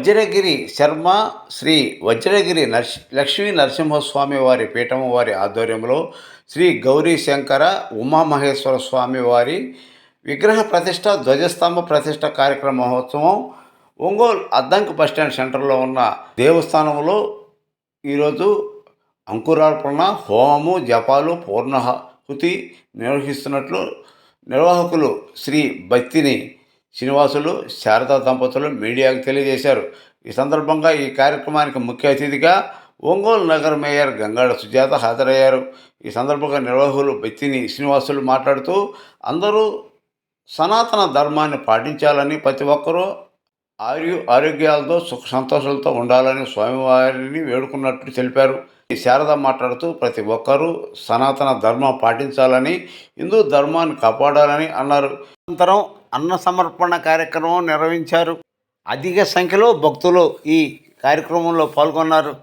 వజ్రగిరి శర్మ శ్రీ వజ్రగిరి లక్ష్మీ నరసింహస్వామి వారి పీఠము వారి ఆధ్వర్యంలో శ్రీ గౌరీ శంకర ఉమామహేశ్వర స్వామి వారి విగ్రహ ప్రతిష్ట ధ్వజస్తంభ ప్రతిష్ట కార్యక్రమ మహోత్సవం ఒంగోలు అద్దంకి బస్టాండ్ సెంటర్లో ఉన్న దేవస్థానంలో ఈరోజు అంకురార్పణ హోమము జపాలు పూర్ణాహుతి నిర్వహిస్తున్నట్లు నిర్వాహకులు శ్రీ బత్తిని శ్రీనివాసులు శారదా దంపతులు మీడియాకు తెలియజేశారు. ఈ సందర్భంగా ఈ కార్యక్రమానికి ముఖ్య అతిథిగా ఒంగోలు నగర మేయర్ గంగాడ సుజాత హాజరయ్యారు. ఈ సందర్భంగా నిర్వాహకులు బత్తిని శ్రీనివాసులు మాట్లాడుతూ అందరూ సనాతన ధర్మాన్ని పాటించాలని, ప్రతి ఒక్కరూ ఆరోగ్యాలతో సుఖ సంతోషాలతో ఉండాలని స్వామివారిని వేడుకున్నట్లు తెలిపారు. శారద మాట్లాడుతూ ప్రతి ఒక్కరూ సనాతన ధర్మం పాటించాలని, హిందూ ధర్మాన్ని కాపాడాలని అన్నారు. అనంతరం అన్న సమర్పణ కార్యక్రమం నిర్వహించారు. అధిక సంఖ్యలో భక్తులు ఈ కార్యక్రమంలో పాల్గొన్నారు.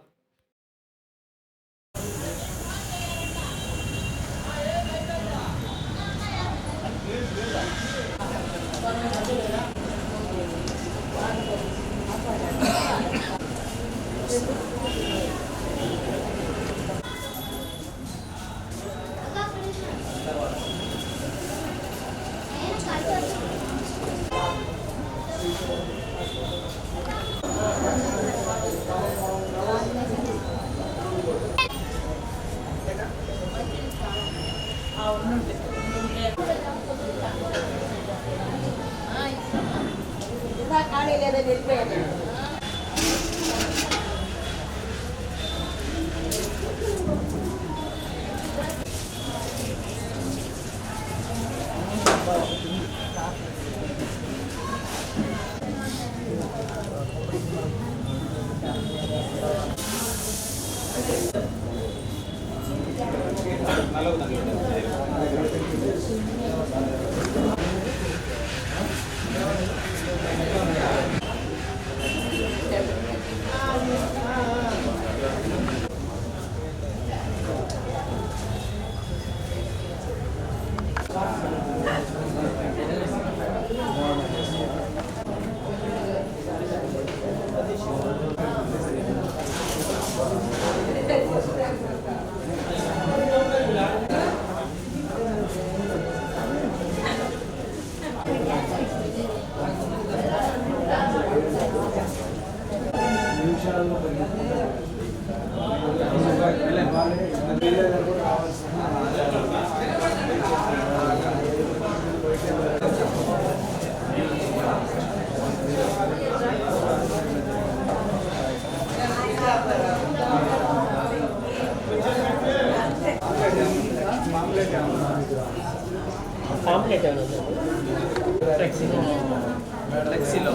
ఫ్లెక్సీలో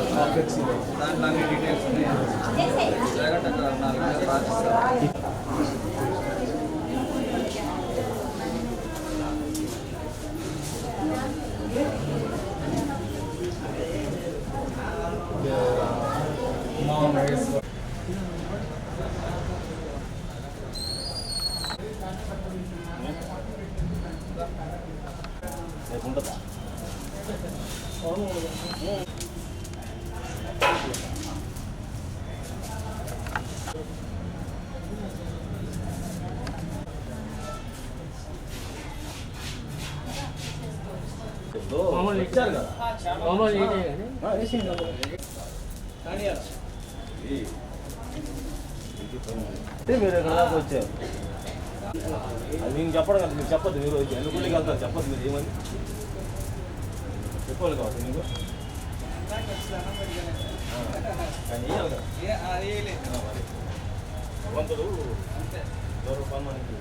దాంట్లో అన్ని డీటెయిల్స్ ఉన్నాయి. మామూలు ఇచ్చారు కదా, మామూలు మీరు ఎక్కడ వచ్చారు అది మీకు చెప్పడం కదా, మీరు చెప్పద్దు. మీరు ఎన్నుకుళ్ళకి వెళ్తారు, చెప్పద్దు. మీరు ఏమని చెప్పాలి కావచ్చు మీకు. కానీ భగవంతుడు గౌరవ మనకి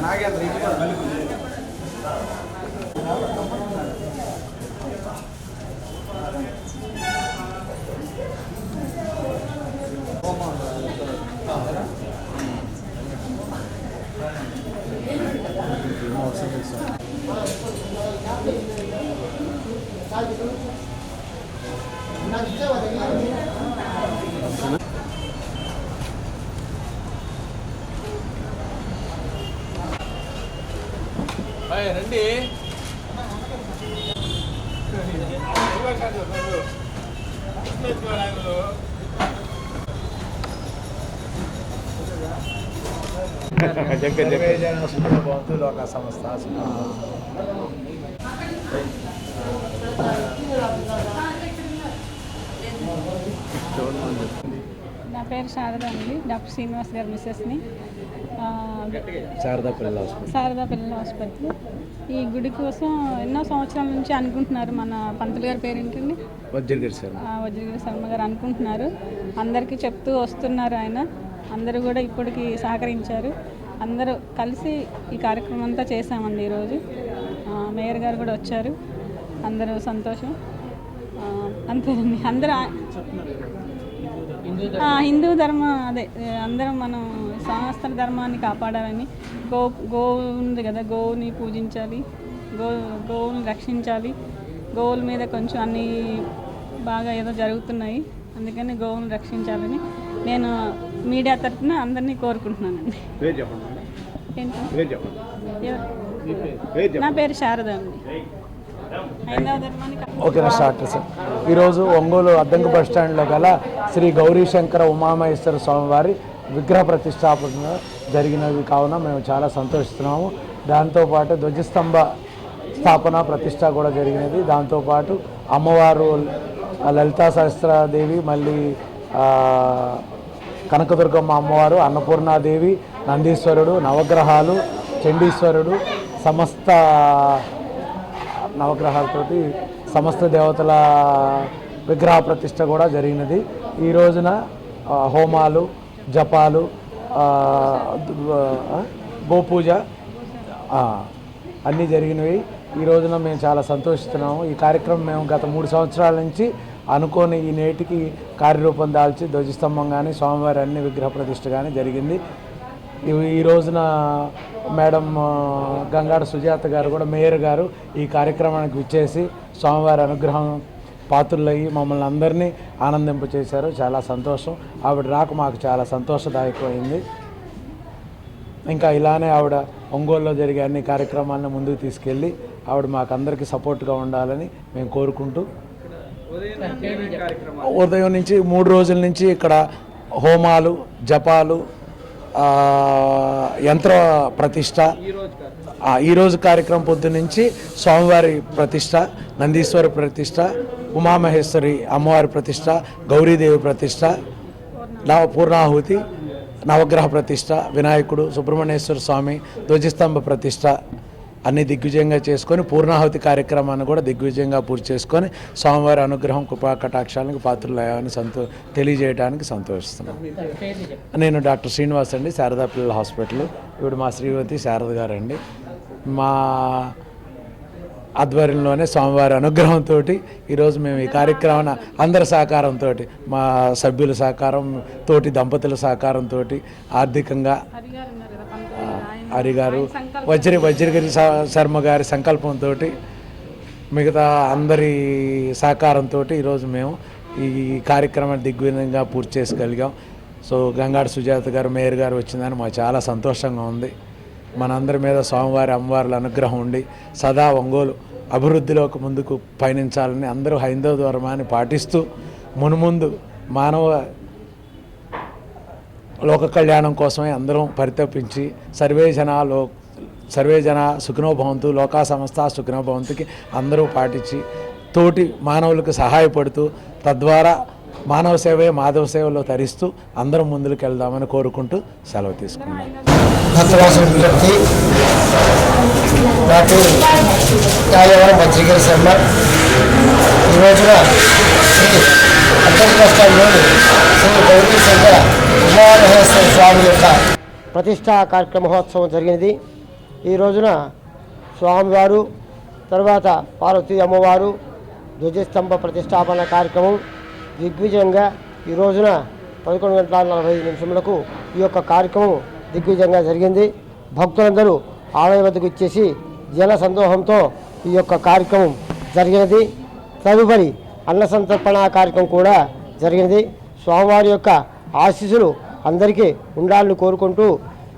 నాగేంద్ర నాకు రండి. నా పేరు శారద అండి. డాక్టర్ శ్రీనివాస్ గారి మిస్సెస్ని. శారదా పిల్లల ఆసుపత్రి. ఈ గుడి కోసం ఎన్నో సంవత్సరాల నుంచి అనుకుంటున్నారు. మన పంతులు గారి పేరు ఏంటండి? వజ్రగిరి శర్మ గారు అనుకుంటున్నారు. అందరికీ చెప్తూ వస్తున్నారు ఆయన. అందరూ కూడా ఇప్పటికి సహకరించారు. అందరూ కలిసి ఈ కార్యక్రమం అంతా చేశామండి. ఈరోజు మేయర్ గారు కూడా వచ్చారు. అందరూ సంతోషం. అంతేనండి. అందరూ హిందూ ధర్మం అందరం మనం సనాతన ధర్మాన్ని కాపాడాలని, గో ఉంది కదా, గోవుని పూజించాలి, గోవుని రక్షించాలి. గోవుల మీద కొంచెం అన్నీ బాగా ఏదో జరుగుతున్నాయి, అందుకని గోవుని రక్షించాలని నేను మీడియా తరఫున అందరినీ కోరుకుంటున్నానండి. నా పేరు శారద అండి. ఓకేనా స్టార్ట్ సార్. ఈరోజు ఒంగోలు అద్దంకి బస్ స్టాండ్లో గల శ్రీ గౌరీశంకర ఉమామహేశ్వర స్వామివారి విగ్రహ ప్రతిష్టాపన జరిగినవి కావున మేము చాలా సంతోషిస్తున్నాము. దాంతోపాటు ధ్వజస్తంభ స్థాపన ప్రతిష్ట కూడా జరిగినది. దాంతోపాటు అమ్మవారు లలితా సహస్రదేవి, మళ్ళీ కనకదుర్గమ్మ అమ్మవారు, అన్నపూర్ణాదేవి, నందీశ్వరుడు, నవగ్రహాలు, చండీశ్వరుడు, సమస్త నవగ్రహాలతోటి సమస్త దేవతల విగ్రహ ప్రతిష్ట కూడా జరిగినది. ఈ రోజున హోమాలు, జపాలు, గోపూజ అన్నీ జరిగినవి. ఈ రోజున మేము చాలా సంతోషిస్తున్నాము. ఈ కార్యక్రమం మేము గత 3 సంవత్సరాల నుంచి అనుకోని ఈ నేటికి కార్యరూపం దాల్చి ధ్వజస్తంభం కానీ, స్వామివారి అన్ని విగ్రహ ప్రతిష్ట కానీ జరిగింది. ఈ రోజున మేడం గంగాడ సుజాత గారు కూడా, మేయర్ గారు ఈ కార్యక్రమానికి విచ్చేసి స్వామివారి అనుగ్రహం పాత్రులయ్యి మమ్మల్ని అందరినీ ఆనందింపచేశారు. చాలా సంతోషం. ఆవిడ రాక మాకు చాలా సంతోషదాయకమైంది. ఇంకా ఇలానే ఆవిడ ఒంగోలులో జరిగే అన్ని కార్యక్రమాలను ముందుకు తీసుకెళ్ళి ఆవిడ మాకు అందరికీ సపోర్ట్గా ఉండాలని మేము కోరుకుంటూ, ఉదయం నుంచి 3 రోజుల నుంచి ఇక్కడ హోమాలు, జపాలు, యంత్ర ప్రతిష్ట, ఈరోజు కార్యక్రమం పొద్దు నుంచి స్వామివారి ప్రతిష్ట, నందీశ్వర ప్రతిష్ట, ఉమామహేశ్వరి అమ్మవారి ప్రతిష్ట, గౌరీదేవి ప్రతిష్ట, పూర్ణాహుతి, నవగ్రహ ప్రతిష్ట, వినాయకుడు, సుబ్రహ్మణ్యేశ్వర స్వామి, ధ్వజస్తంభ ప్రతిష్ట అన్ని దిగ్విజయంగా చేసుకొని పూర్ణాహుతి కార్యక్రమాన్ని కూడా దిగ్విజయంగా పూర్తి చేసుకొని స్వామివారి అనుగ్రహం కృపా కటాక్షాలకు పాత్రలయ్యామని తెలియజేయడానికి సంతోషిస్తున్నాను. నేను డాక్టర్ శ్రీనివాస్ అండి, శారదా పిల్లల హాస్పిటల్. ఇప్పుడు మా శ్రీమతి శారద గారండి. మా ఆధ్వర్యంలోనే స్వామివారి అనుగ్రహంతో ఈరోజు మేము ఈ కార్యక్రమాన్ని అందరి సహకారంతో, మా సభ్యుల సహకారం తోటి, దంపతుల సహకారంతో, ఆర్థికంగా హరిగారు, వజ్రగిరి శర్మ గారి సంకల్పంతో, మిగతా అందరి సహకారంతో ఈరోజు మేము ఈ కార్యక్రమాన్ని దిగ్విజయంగా పూర్తి చేసుకోగలిగాం. సో గంగాడ సుజాత గారు, మేయర్ గారు వచ్చిందని మాకు చాలా సంతోషంగా ఉంది. మనందరి మీద స్వామివారి అమ్మవార్ల అనుగ్రహం ఉండి సదా ఒంగోలు అభివృద్ధిలోకి ముందుకు పయనించాలని, అందరూ హైందవ ధర్మాన్ని పాటిస్తూ మునుముందు మానవ లోక కళ్యాణం కోసమే అందరం పరితపించి సర్వే జన సుఖినో భవంతు, లోకా సమస్త సుఖినో భవంతుకి అందరూ పాటించి తోటి మానవులకు సహాయపడుతూ, తద్వారా మానవ సేవే మాధవ సేవలో తరిస్తూ అందరం ముందుకు వెళ్దామని కోరుకుంటూ సెలవు తీసుకున్నాం. వజ్రగిరి శర్మ ఈ రోజున శ్రీ గౌరీ శంకర ఉమామహేశ్వర స్వామి యొక్క ప్రతిష్టా కార్యక్రమ మహోత్సవం జరిగినది. ఈ రోజున స్వామివారు, తర్వాత పార్వతీ అమ్మవారు ధ్వజస్తంభ ప్రతిష్టాపన కార్యక్రమం దిగ్విజయంగా ఈ రోజున 11:45 ఈ యొక్క కార్యక్రమం దిగ్విజయంగా జరిగింది. భక్తులందరూ ఆలయ వద్దకు ఇచ్చేసి జన సందోహంతో ఈ యొక్క కార్యక్రమం జరిగినది. తదుపరి అన్న సంతర్పణ కార్యక్రమం కూడా జరిగినది. స్వామివారి యొక్క ఆశీస్సులు అందరికీ ఉండాలని కోరుకుంటూ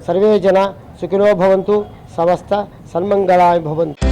సర్వే జన సుఖినో భవంతు, సమస్త సన్మంగళాయ భవంతు.